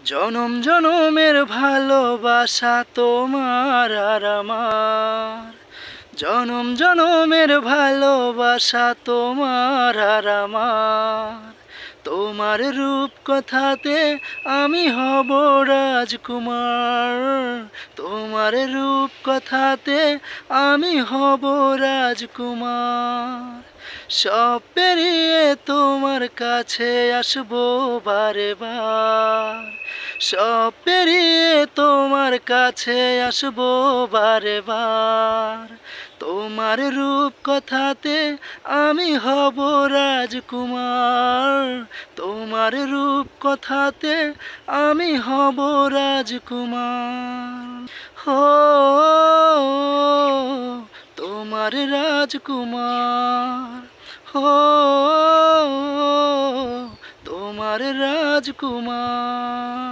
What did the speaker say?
জনম জনমের ভালোবাসা তোমার আর আমার, জনম জনমের ভালোবাসা তোমার আর আমার। তোমার রূপ কথাতে আমি হব রাজকুমার, তোমার রূপ কথাতে আমি হব রাজকুমার। সব পেরিয়ে তোমার কাছে আসবো বারে বার, সব পেরিয়ে তোমার কাছে আসবো বারে বার। তোমার রূপ কথাতে আমি হব রাজকুমার, তোমার রূপ কথাতে আমি হব রাজকুমার। হো তোমার রাজকুমার, হো তোমার রাজকুমার।